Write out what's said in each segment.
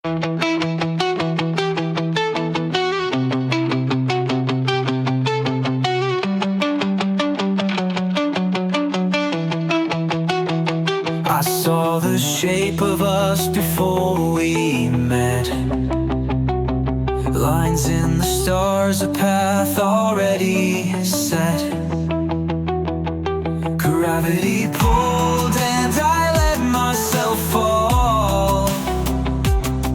I saw the shape of us before we met. Lines in the stars, a path already set. Gravity pulled and I let myself fall.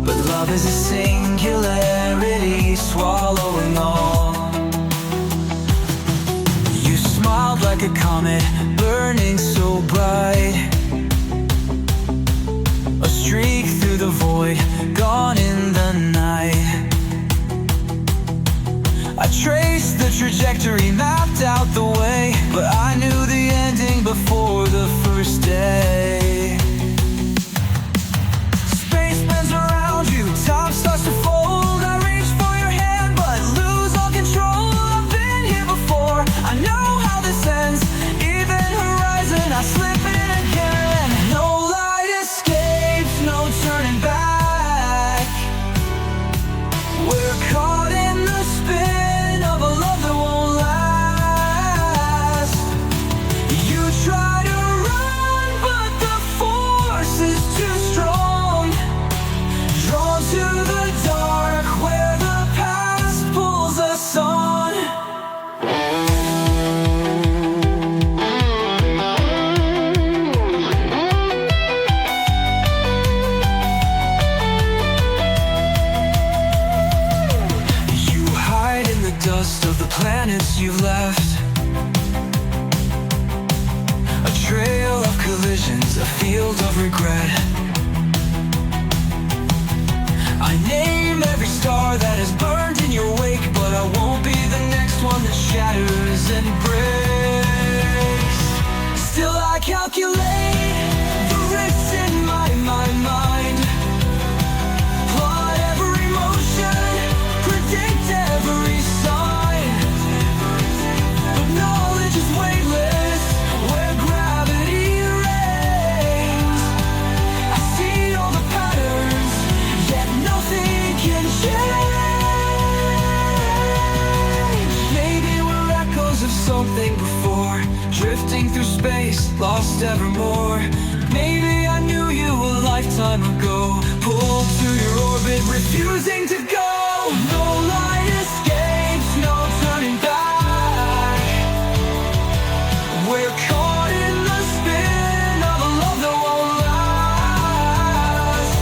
But love is a singularity, swallowing all. You smiled like a comet, burning so bright. A streak through the void, gone in the night. I traced the trajectory, mapped out the way, but I knew the ending before the first day. Space bends around you, time starts to fold. I reach for your hand, but lose all control. I've been here before, I know how this ends. Even horizon, I slip in again. No light escapes, no turning back. We're caught in the spin of a love that won't last. You try to run, but the force is too strong. Drawn to the dark where the past pulls us on. You hide in the dust of the planets you've left. A trail of collisions, a field of regret. I name every star that has burned in your wake, but I won't be the next one that shatters and breaks. Still I calculate the risks in my mind. Plot every motion, predict every sign. But knowledge is weightless where gravity reigns. I see all the patterns, yet nothing can change. Maybe we're echoes of something before, drifting through space, lost evermore. Maybe I knew you a lifetime ago, pulled to your orbit, refusing to go. No light escapes, no turning back. We're caught in the spin of a love that won't last.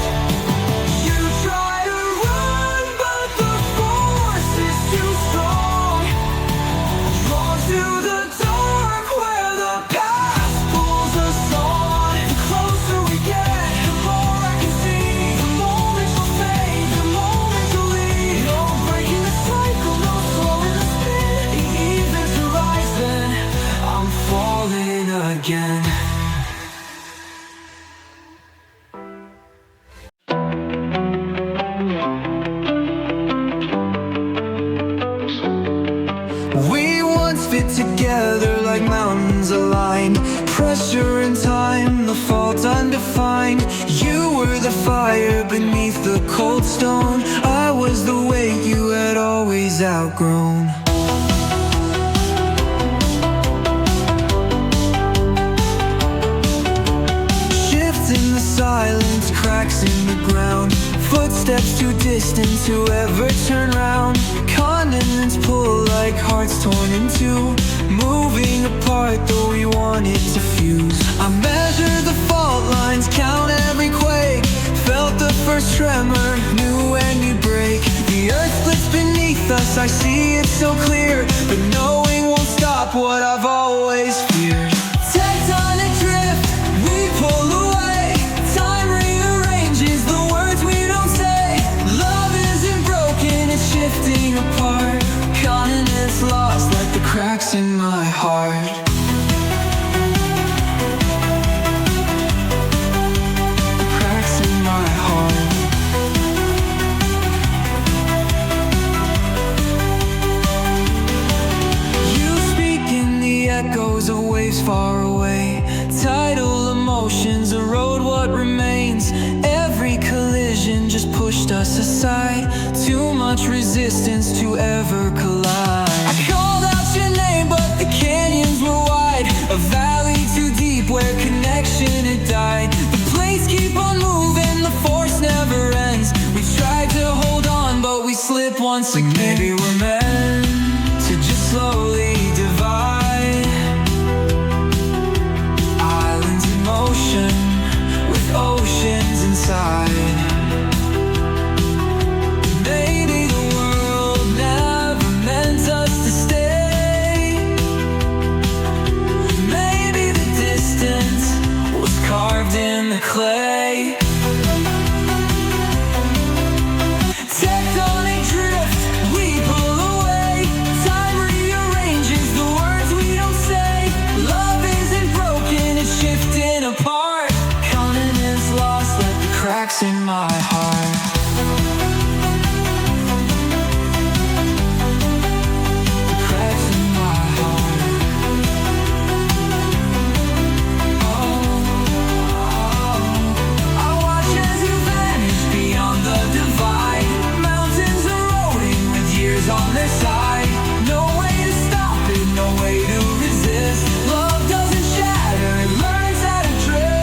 You try to run, but the force is too strong. Drawn to the dark where the past pulls us on. The closer we get, the more I can see. The moments will fade, the moments will leave. No breaking the cycle, no slowing the spin. The evening's horizon, I'm falling again. We once fit together like mountains aligned. Pressure and time, the fault undefined. You were the fire beneath the cold stone. I was the weight you had always outgrown. Shifts in the silence, cracks in the ground. Footsteps too distant to ever turn round. Continents pull like hearts torn in two, moving apart though we wanted to fuse. I measured the fault lines, count every quake. Felt the first tremor, knew when you'd break. The earth splits beneath us, I see it so clear. But knowing won't stop what I've always feared. Tectonic drift, we pull away. Time rearranges the words we don't say. Love isn't broken, it's shifting apart. Continents lost like the cracks in my heart. Cracks in my heart. You speak in the much resistance to ever collide. I called out your name, but the canyons were wide. A valley too deep where connection had died. The plates keep on moving, the force never ends. We tried to hold on, but we slip once again. Maybe we're meant to just slowly divide. Islands in motion with oceans inside. Maybe the world never meant us to stay. Maybe the distance was carved in the clay. Tectonic drift, we pull away. Time rearranges the words we don't say. Love isn't broken, it's shifting apart. Continents lost like the cracks in my heart. The cracks in my heart. I watch as you vanish beyond the divide. Mountains eroding with years on their side. No way to stop it, no way to resist. Love doesn't shatter, it learns how to drift.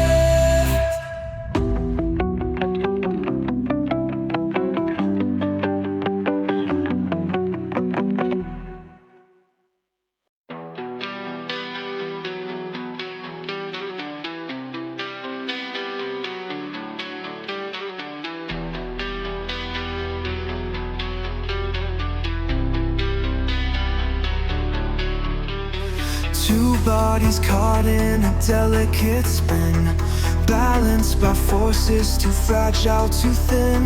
Two bodies caught in a delicate spin, balanced by forces too fragile, too thin.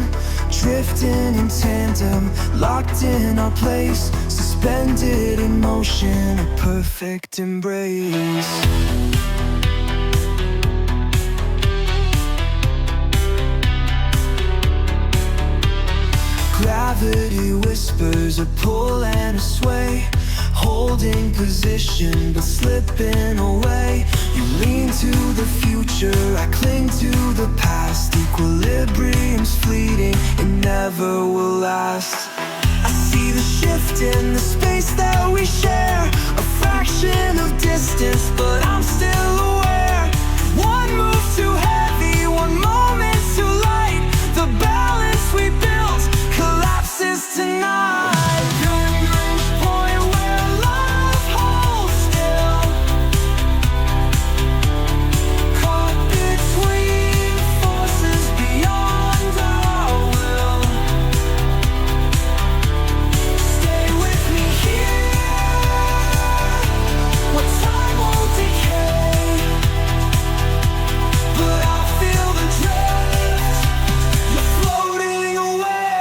Drifting in tandem, locked in our place, suspended in motion, a perfect embrace. Gravity whispers a pull and a sway, holding position but slipping away. You lean to the future, I cling to the past. Equilibrium's fleeting, it never will last. I see the shift in the space that we share, a fraction of distance, but I'm still aware. One move too heavy, one moment too light. The balance we built collapses tonight. Lagrange point where love holds still, caught between forces beyond our will. Stay with me here, where time won't decay. But I feel the drift, you're floating away.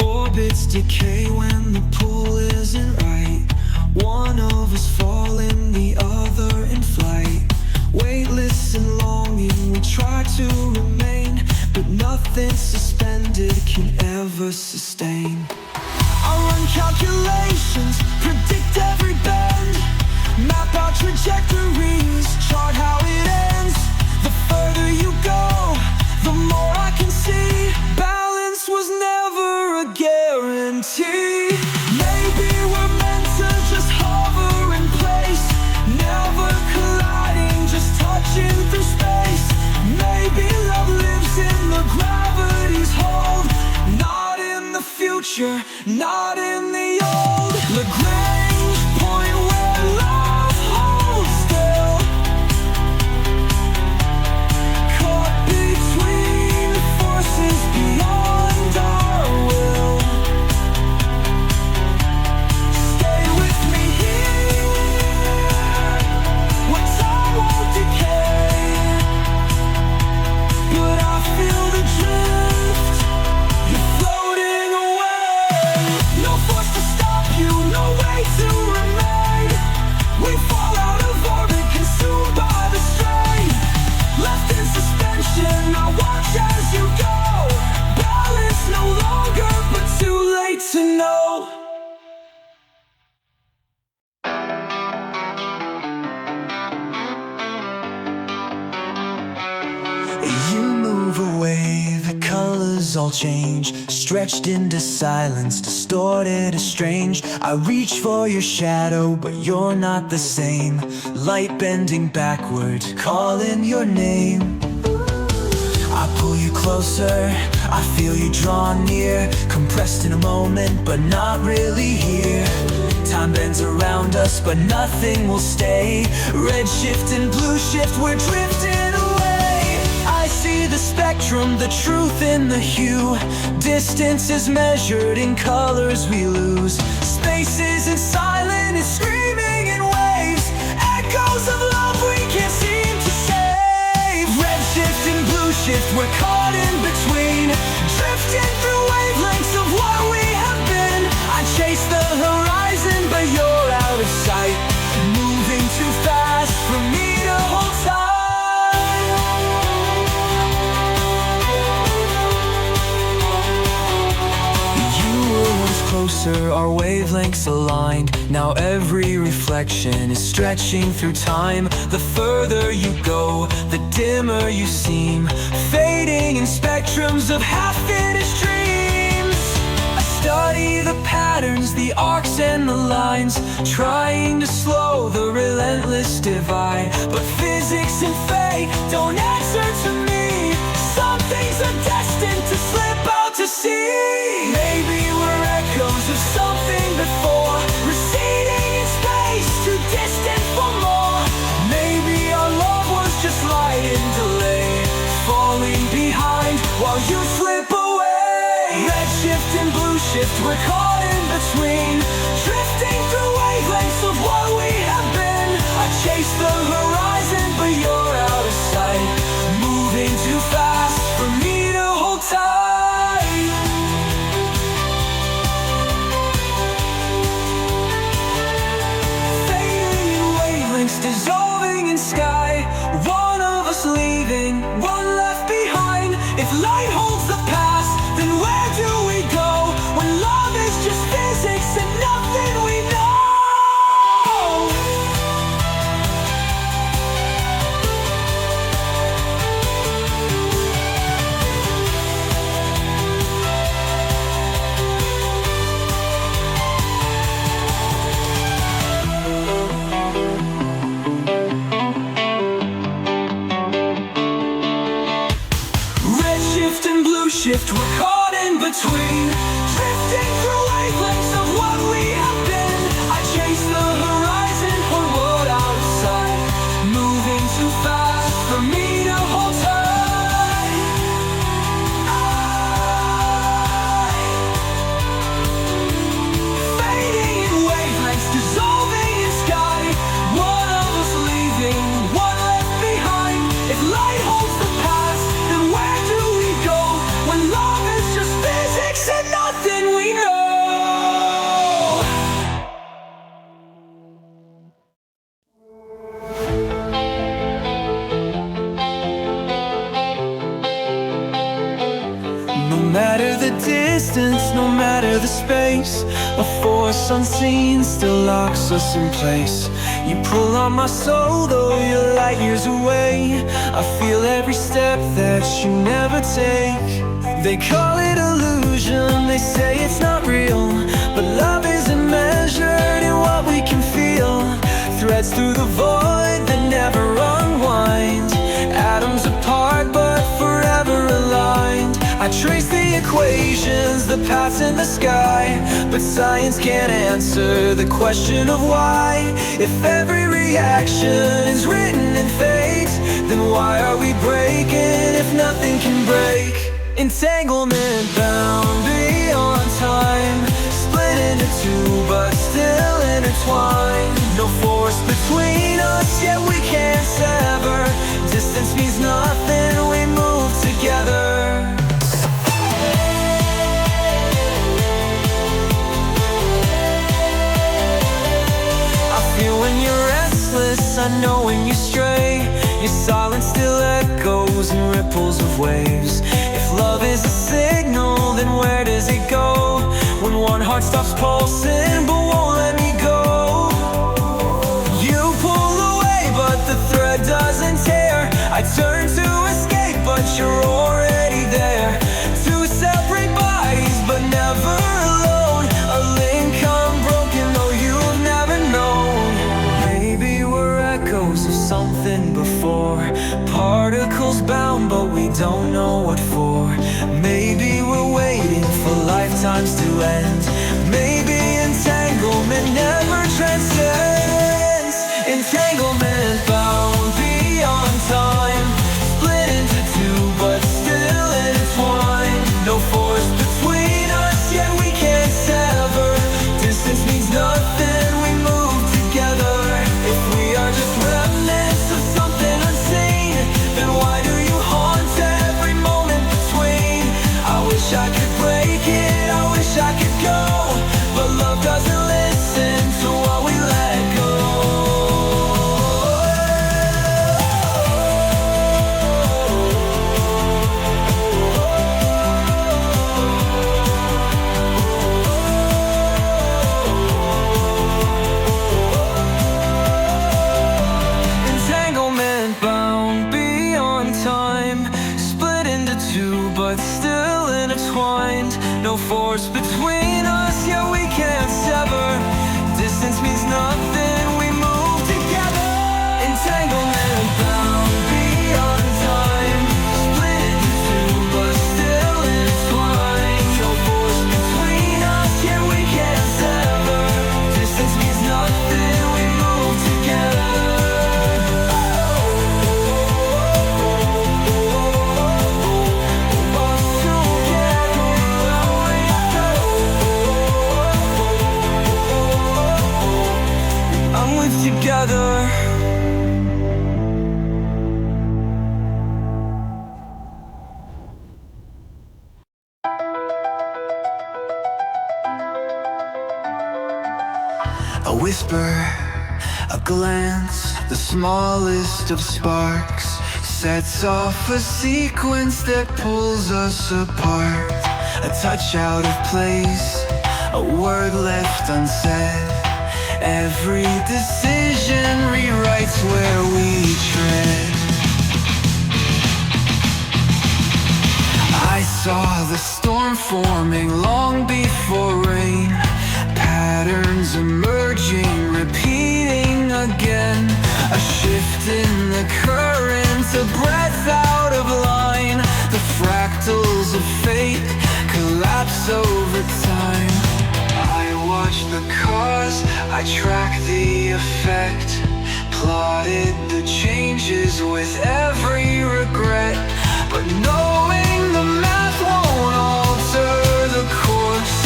Orbits decay when the pull isn't right. One of us falling, the other in flight. Weightless and longing, we try to remain, but nothing suspended can ever sustain. I run calculations, predict every bend, map out trajectories, chart how it ends. The further you go, the more I can see. Balance was never a guarantee. Maybe we're meant to just hover in place, never colliding, just touching through space. Maybe love lives in the gravity's hold, not in the future, not in the old. Lagrange point where love holds still, caught between forces beyond our will. Stay with me here, where time won't decay. But I feel the drift, you're floating away. No force to stop you, no way colors all change, stretched into silence, distorted, estranged. I reach for your shadow, but you're not the same. Light bending backward, calling your name. I pull you closer, I feel you draw near, compressed in a moment, but not really here. Time bends around us, but nothing will stay. Redshift and Blueshift, we're drifting away. I see the spectrum, the truth in the hue. Distance is measured in colors we lose. Spaces and silence is screaming in waves. Echoes of love we can't seem to save. Redshift and Blueshift, we're caught in between, drifting through wavelengths of what we have been. I chase the horizon, but you're out of sight, moving too fast for me to hold tight. You were once closer, our wavelengths aligned. Now every reflection is stretching through time. The further you go, the dimmer you seem, fading in spectrums of half-finished dreams. I study the patterns, the arcs and the lines, trying to slow the relentless divide. But physics and fate don't answer to me. Some things are destined to slip out to sea. Maybe we're echoes of something before, receding in space, too distant for more. Maybe our love was just light in delay, falling behind while you slip away. Redshift and Blueshift, we're caught in between, drifting through wavelengths of what we have been. I chase the horizon, but you're out of sight, moving too fast for me to hold tight. Fading in wavelengths, dissolving in sky. One of us leaving, one left behind. If light holds the past, then where do we go? When love is just physics and nothing we know. Redshift and Blueshift, we're caught in between, drifting through wavelengths of what we have been. I chase the horizon, or what out of sight, moving too fast for me to hold tight. Fading in wavelengths, dissolving in sky. One of us leaving, one left behind. If light holds the past, then where do we go? When love is just physics and nothing we know. No matter the distance, no matter the space, a force unseen still locks us in place. You pull on my soul, though you're light years away. I feel every step that you never take. They call it illusion, they say it's not real, but love isn't measured in what we can feel. Threads through the void that never unwind, atoms apart but forever aligned. I trace the equations, the paths in the sky, but science can't answer the question of why. If every reaction is written in fate, then why are we breaking if nothing can break? Entanglement bound beyond time, split into two but still intertwined. No force between us, yet we can't sever. Distance means nothing, we move together. I feel when you're restless, I know when you stray. Your silence still echoes in ripples of waves. If love is a signal, then where does it go? When one heart stops pulsing but won't let me go. You pull away but the thread doesn't tear. I turn to escape but you're already there. Two seconds nothing, we move together. If we are just remnants of something unseen, then why do you haunt every moment between? I wish I could break it, I wish I could go, but love doesn't listen to what we let go. Entanglement bound beyond time, split into two but still intertwined. No force between us, yet we can't sever. Distance means nothing, we move together. Entanglement bound beyond time, split into two but still intertwined. No force between us, yet we can't sever. Distance means nothing, we move together. Together. A whisper, a glance, the smallest of sparks sets off a sequence that pulls us apart. A touch out of place, a word left unsaid. Every decision rewrites where we tread. I saw the storm forming long before rain, patterns emerging, repeating again. A shift in the current, a breath out of line. The fractals of fate collapse over time. I watch the cause, I track the effect, plotted the changes with every regret. But knowing the math won't alter the course,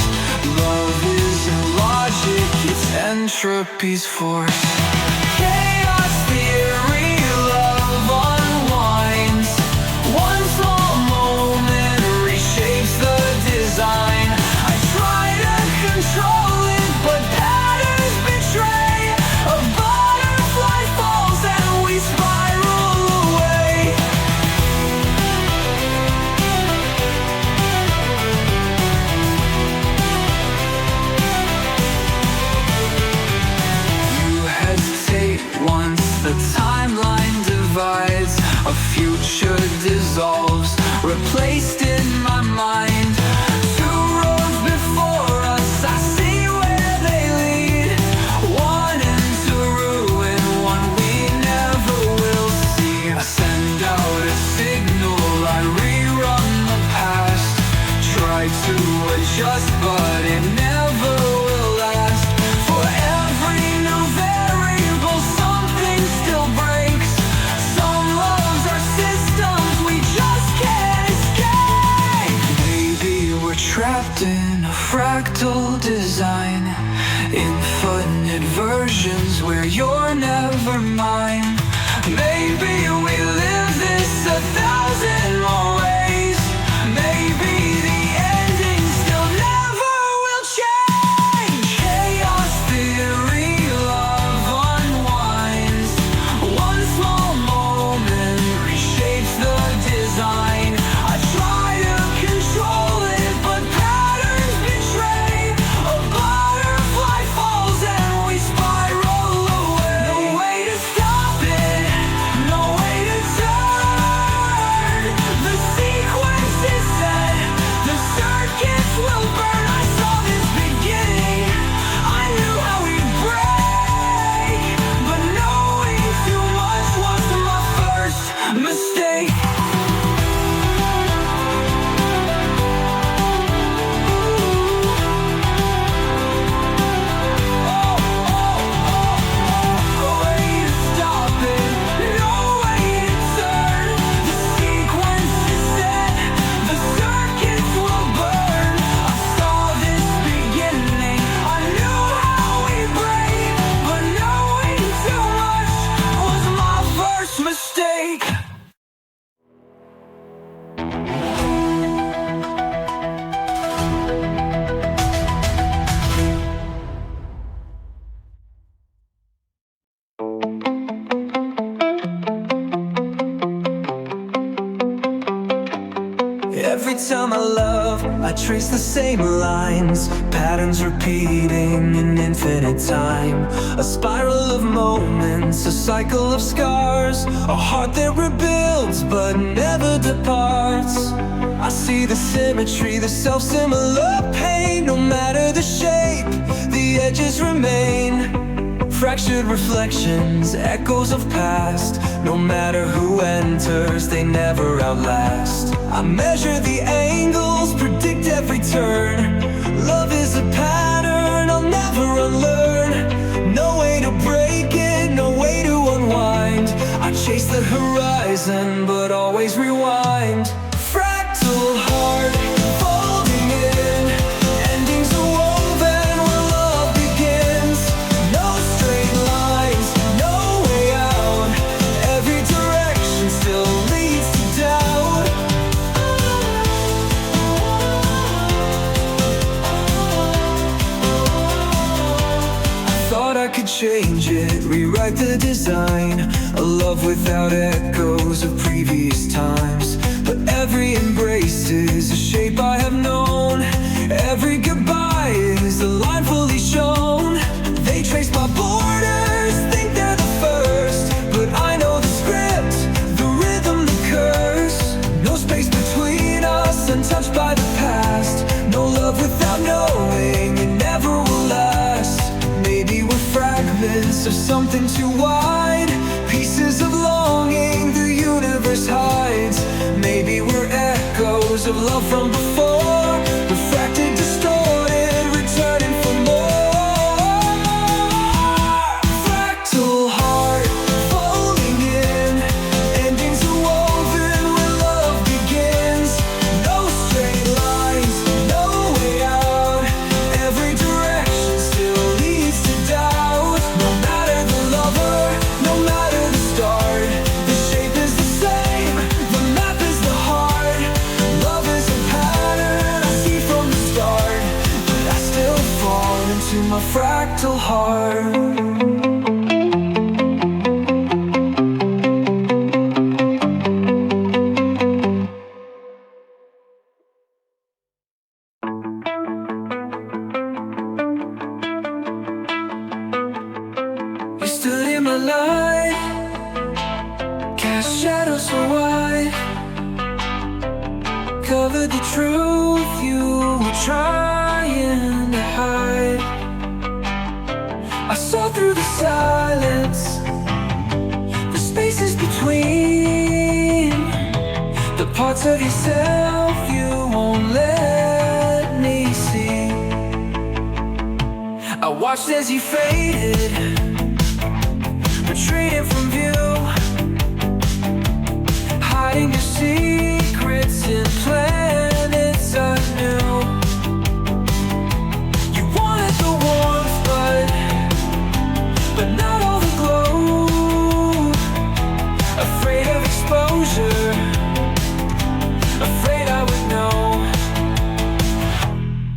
love isn't logic, it's entropy's force. Chaos theory, love unwinds. One small moment reshapes the design. I try to control it, but patterns betray. A butterfly falls and we spiral away. You hesitate once the timeline divides. A future dissolves, replaced in my mind. Two roads before us, I see where they lead. One into ruin, one we never will see. I send out a signal, I rerun the past. Try to adjust, but it never will last. For every new variable, something still breaks. Some loves are systems we just can't escape. Maybe we're trapped in a fractal design, infinite versions where you're never mine. Maybe we live this 1,000 more ways. Maybe the ending still never will change. Chaos theory, love unwinds. One small moment reshapes the design. I try to control it, but patterns betray. A butterfly falls and we spiral away. No way to stop it, no way to turn. time I love, I trace the same lines, patterns repeating in infinite time. A spiral of moments, a cycle of scars, a heart that rebuilds but never departs. I see the symmetry, the self-similar pain. No matter the shape, the edges remain. Fractured reflections, echoes of past. No matter who enters, they never outlast. I measure the angles, predict every turn. Love is a pattern I'll never unlearn. No way to break it, no way to unwind. I chase the horizon, but always rewind. Fractal heart, folding in. Endings are woven where love begins. No straight lines, no way out. Every direction still leads to doubt. I thought I could change it, rewrite the design. A love without echoes of previous times. But every embrace is a shape I have known. Every goodbye is a line fully shown. They trace my borders, think they're the first. But I know the script, the rhythm, the curse. No space between us, untouched by the past. No love without knowing, it never will last. Maybe we're fragments of something too wide, pieces of longing the universe hides. Maybe we're echoes of love from before, refracted, distorted, returning for more. Fractal heart, folding in. Endings are woven where love begins. No straight lines, no way out. Every direction still leads to doubt. No matter the lover, no matter the start, the shape is the same, the map is the heart. Love is a pattern I see from the start, but I still fall into my fractal heart. You stood in my light, cast shadows so wide, covered the truth you were trying to hide. I saw through the silence, the spaces between, the parts of yourself you won't let me see. I watched as you faded, retreating from view, hiding your secrets in planets anew. You wanted the warmth, but not all the glow. Afraid of exposure, afraid I would know.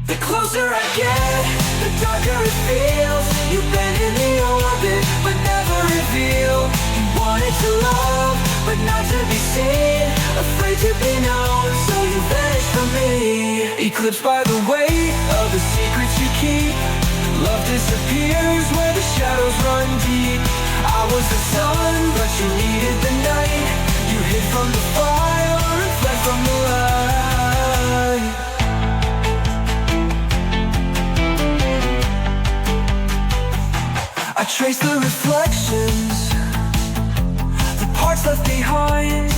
The closer I get, the darker it feels. You've been in the orbit, but never revealed. You wanted to love, but not to be seen. Afraid to be known, so you vanished from me. Eclipsed by the weight of the secrets you keep. Love disappears where the shadows run deep. I was the sun, but you needed the night. You hid from the fire and fled from the light. I trace the reflections, the parts left behind.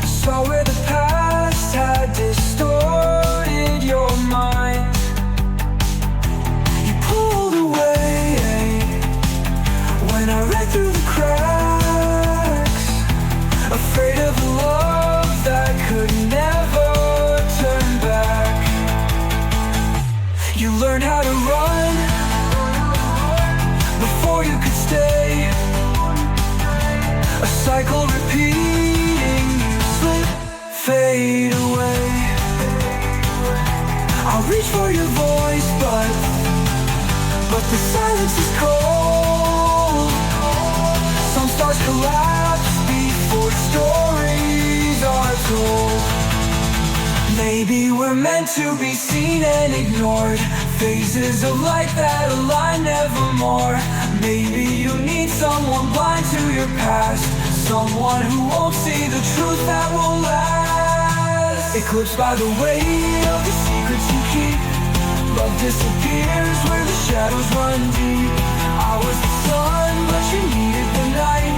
Saw where the past had distorted your mind. You pulled away when I read through the cracks, afraid of a love that could never turn back. You learned how to run before you could stay. A cycle repeating, you slip, fade away. I'll reach for your voice, but the silence is cold. Some stars collapse before stories are told. Maybe we're meant to be seen and ignored, phases of light that align nevermore. Maybe you need someone blind to your past, someone who won't see the truth that will last. Eclipsed by the weight of the secrets you keep, love disappears where the shadows run deep. I was the sun, but you needed the night.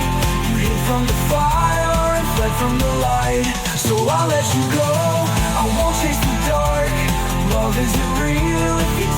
You hid from the fire and fled from the light. So I'll let you go, I won't chase the dark. Love isn't real if you